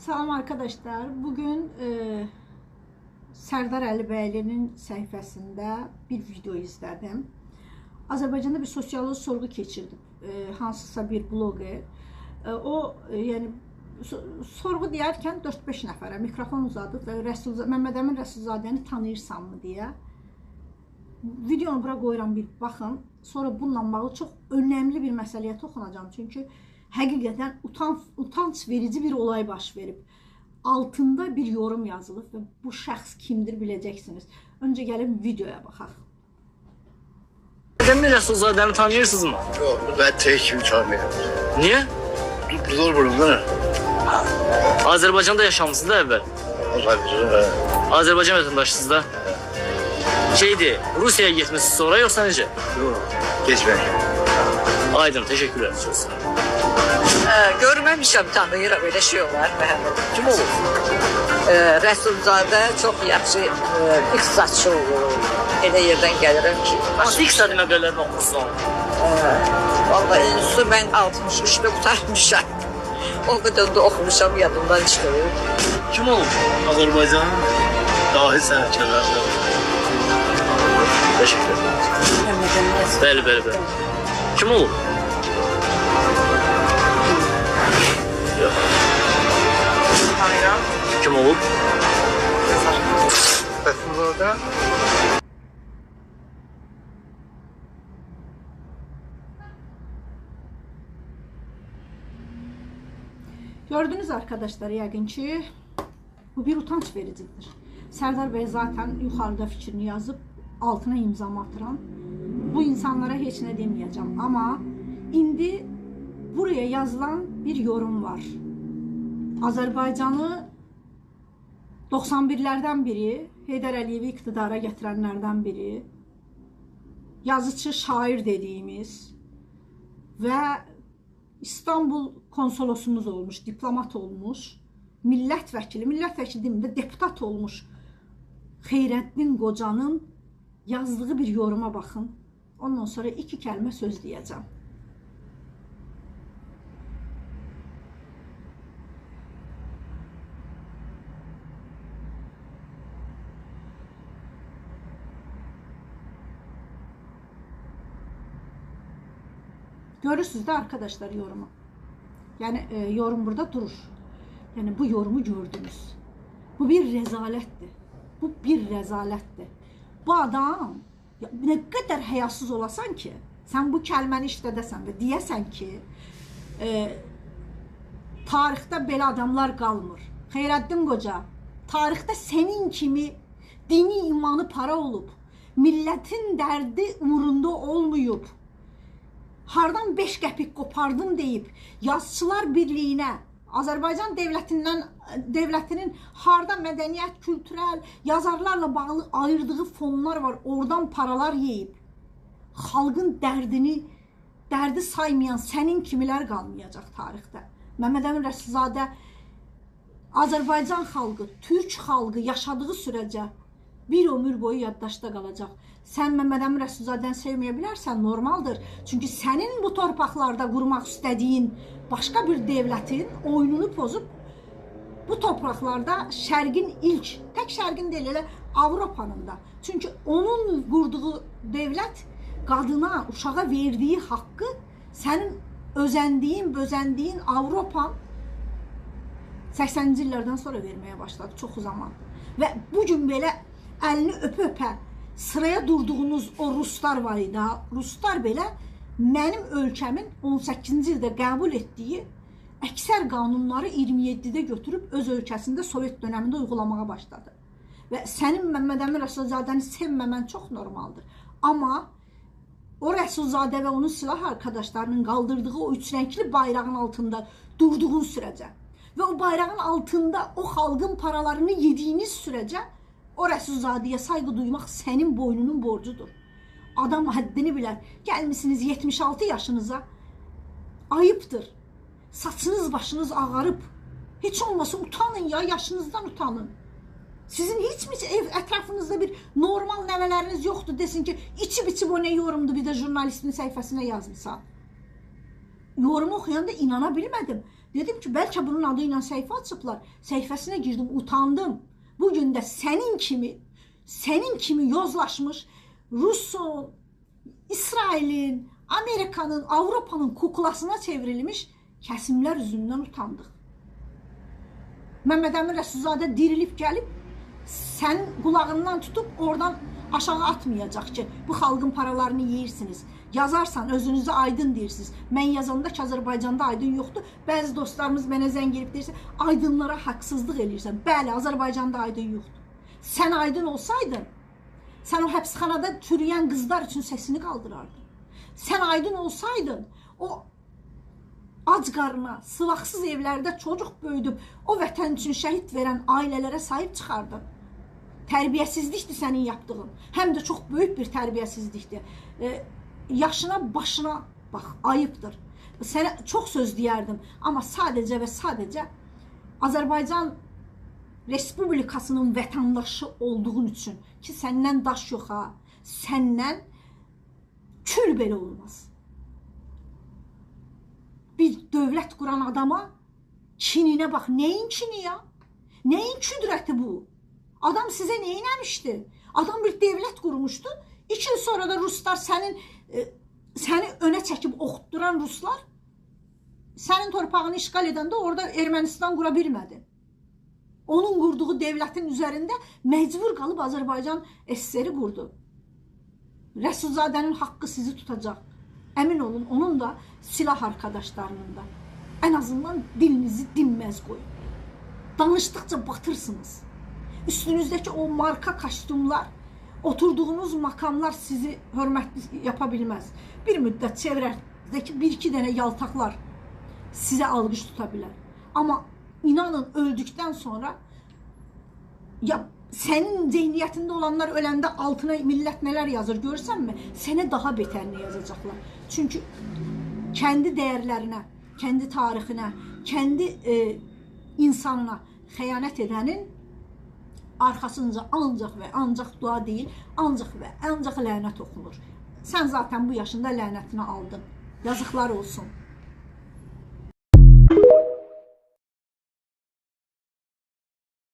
Salam arkadaşlar. Bugün Sərdar Əlibəylinin səhifəsində bir video izlədim. Azərbaycanda bir sosial sorğu keçirdi. Hansısa bir bloger. O yəni sorğu deyərkən 4-5 nəfərə mikrofon uzadıb və Məmməd Əmin Rəsulzadəni tanıyırsanmı deyə. Videonu bura qoyuram, bir baxın. Sonra bununla bağlı çox önəmli bir məsələyə toxunacağım. Çünki həqiqətən utanç verici bir olay baş verib. Altında bir yorum yazılıb və bu şəxs kimdir biləcəksiniz. Öncə gəlib videoya baxaq. Əmin Rəsulzadəni tanıyırsınızmı? Yox, mən tək kimi tanımıyorum. Niyə? Zor burumda. Azərbaycanda yaşamısınız da əvvəl. Azərbaycan vətəndaşısınız da. Şeydi, Rusiyaya getmişsiniz sonra yoxsa necə? Yox, geçmədim. Aydın, teşekkürler. Görməmişəm, tanıyıram, elə şey olar. Kim olur? Rəsulzadə çox yaxşı iqtisadçı olur. Elə yerdən gəlirəm ki. Hansı iqtisadi məqalələrini oxumuşsun? Vallahi enstitüsü mən 63'də qutarmışam. O qədər də oxumuşam, yadımdan çıxıyor. Kim olur? Azərbaycanın dahi sənətkarlarından. Teşekkür ederim. Bəli. Kim olur? Yok. Kim olur? Rəsulzadə Gördünüz arkadaşlar, yəqin ki bu bir utanç vericidir. Sərdar bəy zaten yuxarıda fikrini yazıb altına imzamı atıram. Bu insanlara heç nə deməyəcəm. Amma indi buraya yazılan bir yorum var. Azərbaycanı 91'lərdən biri, Heydər Əliyevi iqtidara gətirənlərdən biri, yazıcı, şair dediyimiz və İstanbul konsolosumuz olmuş, diplomat olmuş, millət vəkili deməyim də deputat olmuş Xeyrəddin Qocanın yazdığı bir yoruma baxın. Ondan sonra 2 kəlmə söz deyəcəm. Görürsünüz de arkadaşlar yorumu. Yani yorum burada durur. Yani bu yorumu gördünüz. Bu bir rezalettir. Bu bir rezalettir. Bu adam ya, ne kadar həyasız olasan ki, sen bu kəlməni işlədəsən və deyəsən ki, tarixdə belə adamlar qalmır. Xeyrəddin Qoca, tarixdə senin kimi dini imanı para olub, milletin dərdi umurunda olmayıb, hardan 5 qəpik qopardım deyib, Yazıçılar Birliyinə, Azərbaycan devletinin harda mədəniyyət, kültürel, yazarlarla bağlı ayırdığı fonlar var, oradan paralar yeyib. Xalqın dərdi saymayan sənin kimilər qalmayacaq tarixdə. Məmməd Əmin Rəsulzadə Azərbaycan xalqı, Türk xalqı yaşadığı sürəcə bir ömür boyu yaddaşda qalacaq. Sən Məmməd Əmin Rəsulzadəni sevməyə bilərsən, normaldır. Çünki sənin bu torpaqlarda qurmaq istədiyin başqa bir devlətin oyununu pozub bu torpaqlarda şərqin ilk, tək şərqin deyil, elə Avropanın da. Çünki onun qurduğu devlət qadına, uşağa verdiyi haqqı sənin özəndiyin Avropan 80-ci illərdən sonra verməyə başladı, çox zaman. Və bugün belə əlini öpə-öpə sıraya durduğunuz o Ruslar var idi. Ruslar belə mənim ölkəmin 18-ci ildə qəbul etdiyi əksər qanunları 27-də götürüb öz ölkəsində Sovet dönəmində uygulamağa başladı. Və sənin Məmməd Əmin Rəsulzadəni sevməmən çox normaldır. Amma o Rəsulzadə və onun silah arkadaşlarının qaldırdığı o üçrəngli bayrağın altında durduğun sürəcə və o bayrağın altında o xalqın paralarını yediğiniz sürəcə o Rəsulzadəyə sayğı duymaq sənin boynunun borcudur. Adam həddini bilər. Gəlmişsiniz 76 yaşınıza. Ayıptır. Saçınız başınız ağarıb. Hiç olmasa utanın ya, yaşınızdan utanın. Sizin hiç mi ətrafınızda bir normal nəvələriniz yoxdur desin ki, içib o ne yorumdu, bir də jurnalistin səhifəsinə yazmışsan. Yorumu oxuyanda inana bilmədim. Dedim ki, bəlkə bunun adı ilə səhifə açıblar. Səhifəsinə girdim, utandım. Bugün də sənin kimi yozlaşmış Rusun, İsrailin, Amerikanın, Avropanın kuklasına çevrilmiş kəsimlər üzündən utandıq. Məmməd Əmin Rəsulzadə dirilib gəlib, sənin qulağından tutub oradan aşağı atmayacaq ki, bu xalqın paralarını yeyirsiniz. Yazarsan, özünüzü aydın deyirsiniz. Mən yazanda ki, Azərbaycanda aydın yoxdur. Bəzi dostlarımız mənə zəng gelib deyirsə, aydınlara haqsızlıq eləyirsən. Bəli, Azərbaycanda aydın yoxdur. Sən aydın olsaydın, sən o həbsxanada çürüyən qızlar üçün səsini qaldırardın. Sən aydın olsaydın, o ac qarına, sıvaqsız evlərdə çocuq böyüdüb, o vətən üçün şəhid verən ailələrə sahib çıxardın. Tərbiyəsizlikdir sənin yaptığın. Həm də çox böyük bir tərbiyəsizlikdir. Yaşına, başına, bax, ayıbdır. Sənə çox söz deyərdim, amma sadəcə və sadəcə Azərbaycan Respublikasının vətəndaşı olduğun üçün ki, səndən daş yox ha, səndən kül belə olmaz. Bir dövlət quran adama kininə bax, neyin kini ya? Neyin küdrəti bu? Adam sizə nə eləmişdi? Adam bir devlet qurmuşdu. 2 il sonra da Ruslar səni önə çəkib oxutduran Ruslar sənin torpağını işgal edəndə orada Ermənistan qura bilmədi. Onun qurduğu devlətin üzərində məcbur qalıb Azərbaycan SSR qurdu. Rəsulzadənin haqqı sizi tutacaq. Əmin olun, onun da silah arkadaşlarının da. Ən azından dilinizi dinməz qoyun. Danışdıqca batırsınız. Üstünüzdəki o marka kostyumlar, oturduğunuz makamlar sizi hörmətli yapa bilməz. Bir müddət çevrədəki 1-2 dənə yaltaqlar sizə alqış tuta bilər. Amma inanın, öldükdən sonra ya sənin zehniyyətində olanlar öləndə altına millət nələr yazır görsənmi? Sənə daha betərini yazacaqlar. Çünki kendi dəyərlərinə, kendi tarixinə, kendi insanına xəyanət edənin arkasınca ancaq və ancaq dua deyil, ancaq və ancaq lənət oxunur. Sən zaten bu yaşında lənətini aldın. Yazıqlar olsun.